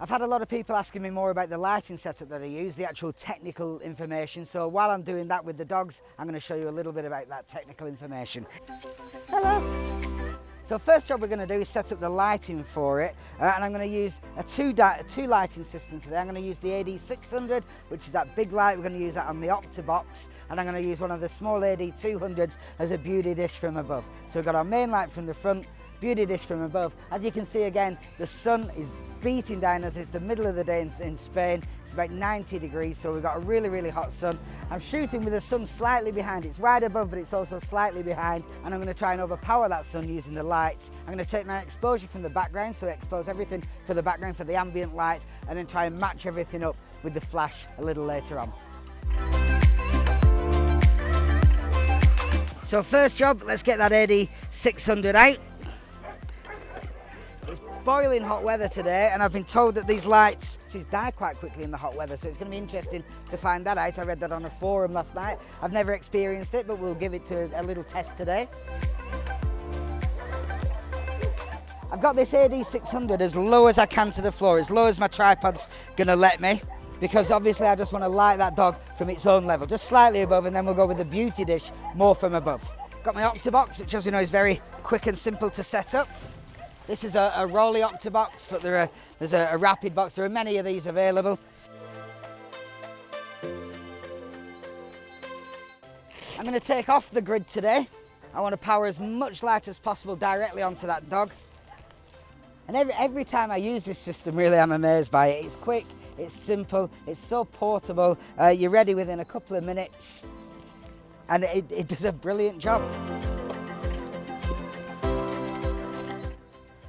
I've had a lot of people asking me more about the lighting setup that I use, the actual technical information. So while I'm doing that with the dogs, I'm going to show you a little bit about that technical information. Hello. So first job we're going to do is set up the lighting for it, and I'm going to use a two lighting system today. I'm going to use the AD600, which is that big light. We're going to use that on the Octabox, and I'm going to use one of the small AD200s as a beauty dish from above. So we've got our main light from the front, beauty dish from above. As you can see again, the sun is beating down as it's the middle of the day in Spain. It's about 90 degrees, so we've got a really, really hot sun. I'm shooting with the sun slightly behind. It's right above, but it's also slightly behind, and I'm going to try and overpower that sun using the lights. I'm going to take my exposure from the background, so expose everything for the background for the ambient light, and then try and match everything up with the flash a little later on. So first job, let's get that AD600 out. Boiling hot weather today, and I've been told that these lights die quite quickly in the hot weather, so it's going to be interesting to find that out. I read that on a forum last night. I've never experienced it, but we'll give it a little test today. I've got this AD600 as low as I can to the floor, as low as my tripod's going to let me, because obviously I just want to light that dog from its own level, just slightly above, and then we'll go with the beauty dish more from above. Got my Octabox, which, as we know, is very quick and simple to set up. This is a rolly Octabox, but there's a rapid box. There are many of these available. I'm going to take off the grid today. I want to power as much light as possible directly onto that dog. And every time I use this system, really, I'm amazed by it. It's quick, it's simple, it's so portable. You're ready within a couple of minutes, and it does a brilliant job.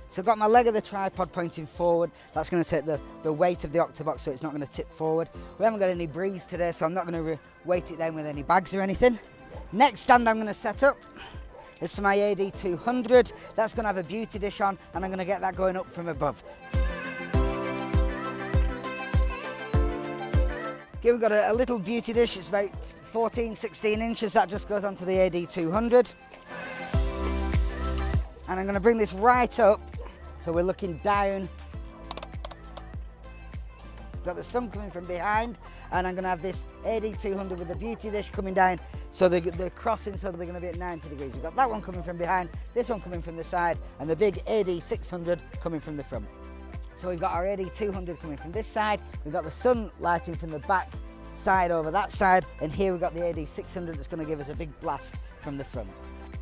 So I've got my leg of the tripod pointing forward. That's going to take the weight of the Octabox, so it's not going to tip forward. We haven't got any breeze today, so I'm not going to weight it down with any bags or anything. Next stand I'm going to set up is for my AD200. That's going to have a beauty dish on, and I'm going to get that going up from above. Here we've got a little beauty dish. It's about 14-16 inches. That just goes onto the AD200. And I'm going to bring this right up, so we're looking down. Got the sun coming from behind, and I'm going to have this AD200 with the beauty dish coming down, so they're crossing, so they're going to be at 90 degrees. We've got that one coming from behind, this one coming from the side, and the big AD600 coming from the front. So we've got our AD200 coming from this side, we've got the sun lighting from the back side over that side, and here we've got the AD600 that's going to give us a big blast from the front.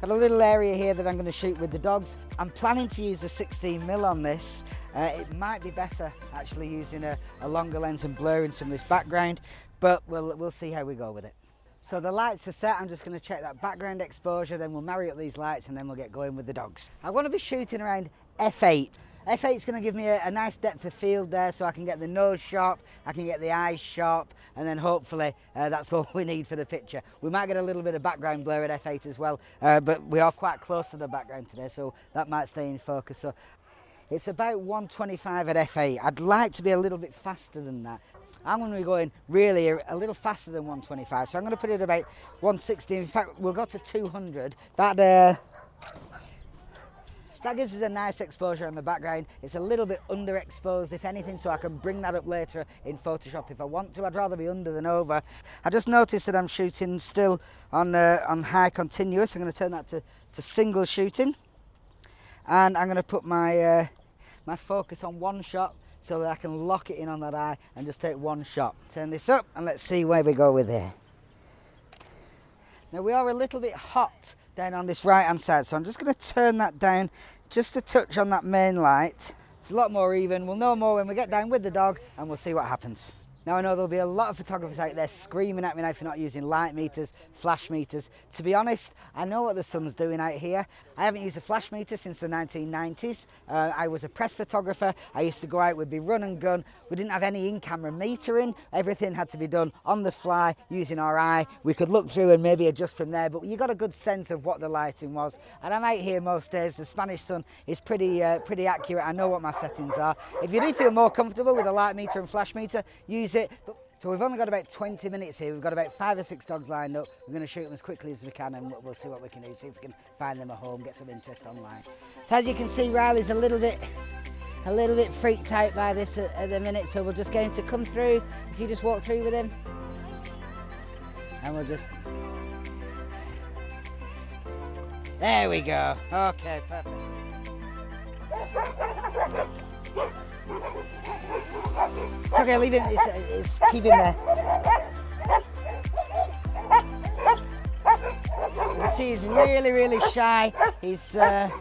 Got a little area here that I'm going to shoot with the dogs. I'm planning to use a 16mm on this. It might be better actually using a longer lens and blurring some of this background, but we'll see how we go with it. So the lights are set. I'm just going to check that background exposure, then we'll marry up these lights, and then we'll get going with the dogs. I want to be shooting around f8. F8 is going to give me a nice depth of field there, so I can get the nose sharp, I can get the eyes sharp, and then hopefully that's all we need for the picture. We might get a little bit of background blur at f8 as well, but we are quite close to the background today, so that might stay in focus. So it's about 125 at f8. I'd like to be a little bit faster than that. I'm going to be going really a little faster than 125, so I'm going to put it at about 160. In fact, we'll go to 200. That gives us a nice exposure on the background. It's a little bit underexposed, if anything, so I can bring that up later in Photoshop if I want to. I'd rather be under than over. I just noticed that I'm shooting still on high continuous. I'm going to turn that to single shooting. And I'm going to put my focus on one shot so that I can lock it in on that eye and just take one shot. Turn this up and let's see where we go with it. Now we are a little bit hot down on this right hand side, so I'm just going to turn that down just a touch on that main light. It's a lot more even. We'll know more when we get down with the dog, and we'll see what happens. Now I know there'll be a lot of photographers out there screaming at me now for not using light meters, flash meters. To be honest, I know what the sun's doing out here. I haven't used a flash meter since the 1990s. I was a press photographer. I used to go out, we'd be run and gun. We didn't have any in-camera metering. Everything had to be done on the fly using our eye. We could look through and maybe adjust from there, but you got a good sense of what the lighting was. And I'm out here most days. The Spanish sun is pretty accurate. I know what my settings are. If you do feel more comfortable with a light meter and flash meter, use it. So we've only got about 20 minutes here. We've got about 5 or 6 dogs lined up. We're going to shoot them as quickly as we can, and we'll see what we can do, see if we can find them a home, get some interest online. So as you can see, Riley's a little bit a little bit freaked out by this at the minute, so we'll just get him to come through. If you just walk through with him, and we'll just... There we go. Okay, perfect. It's okay, leave him. It's keep him there. You see, he's really shy. He's a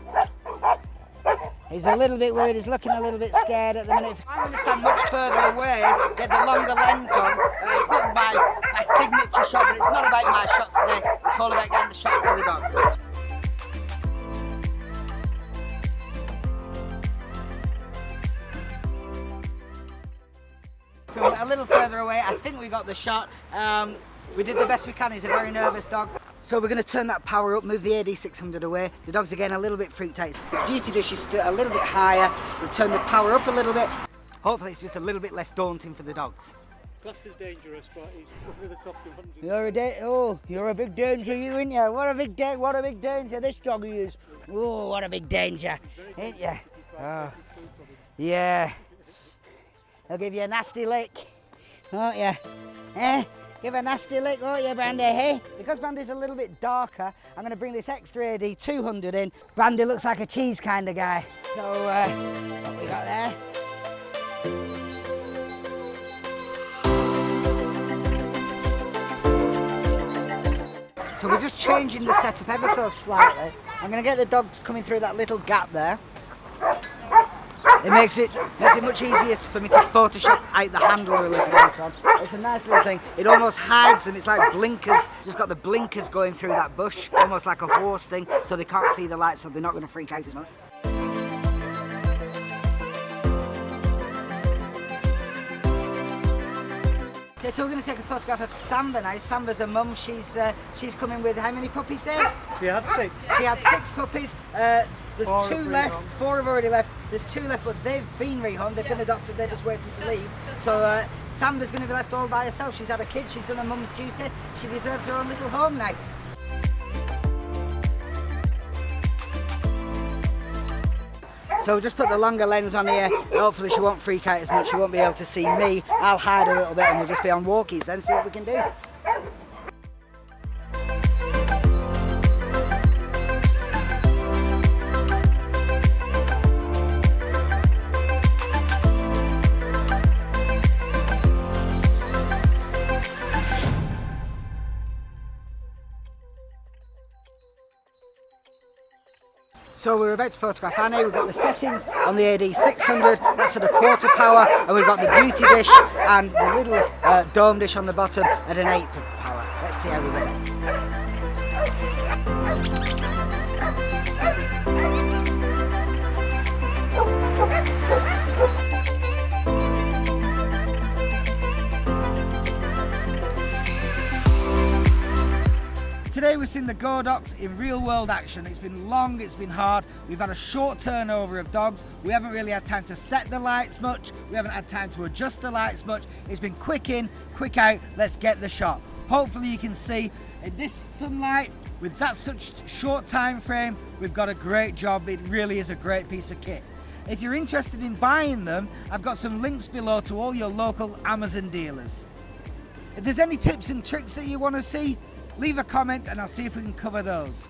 little bit worried. He's looking a little bit scared at the minute. I'm going to stand much further away, get the longer lens on. It's not my signature shot, but it's not about my shots today. It's all about getting the shots for the dog. A little further away, I think we got the shot. We did the best we can. He's a very nervous dog. So we're going to turn that power up, move the AD600 away. The dog's again a little bit freaked out. The beauty dish is still a little bit higher. We've turned the power up a little bit. Hopefully it's just a little bit less daunting for the dogs. Classed as dangerous, but he's one of the softer ones. You're a big danger, you, ain't you? What a big danger this dog is. Oh, what a big danger, ain't you? Oh. Yeah. He'll give you a nasty lick, won't you? Eh? Give a nasty lick, won't you, Brandy, hey? Because Brandy's a little bit darker, I'm going to bring this extra AD200 in. Brandy looks like a cheese kind of guy. So, what we got there? So we're just changing the setup ever so slightly. I'm going to get the dogs coming through that little gap there. It makes it much easier for me to Photoshop out the handle a little later on. It's a nice little thing. It almost hides them. It's like blinkers. Just got the blinkers going through that bush, almost like a horse thing, so they can't see the light, so they're not going to freak out as much. Okay, so we're going to take a photograph of Samba now. Samba's a mum. She's coming with how many puppies, Dave? She had 6. She had 6 puppies. There's 2 left. 4 have already left. There's 2 left, but they've been rehomed. They've been adopted. They're just waiting to leave. So Samba's going to be left all by herself. She's had a kid. She's done her mum's duty. She deserves her own little home now. So we'll just put the longer lens on here. Hopefully she won't freak out as much. She won't be able to see me. I'll hide a little bit and we'll just be on walkies then, see what we can do. So we're about to photograph Annie. We've got the settings on the AD600, that's at a 1/4 power, and we've got the beauty dish and the little dome dish on the bottom at an 1/8 of power. Let's see how we win it. Today we've seen the Godox in real world action. It's been long, it's been hard. We've had a short turnover of dogs. We haven't really had time to set the lights much. We haven't had time to adjust the lights much. It's been quick in, quick out. Let's get the shot. Hopefully you can see in this sunlight, with that such short time frame, we've got a great job. It really is a great piece of kit. If you're interested in buying them, I've got some links below to all your local Amazon dealers. If there's any tips and tricks that you want to see, leave a comment and I'll see if we can cover those.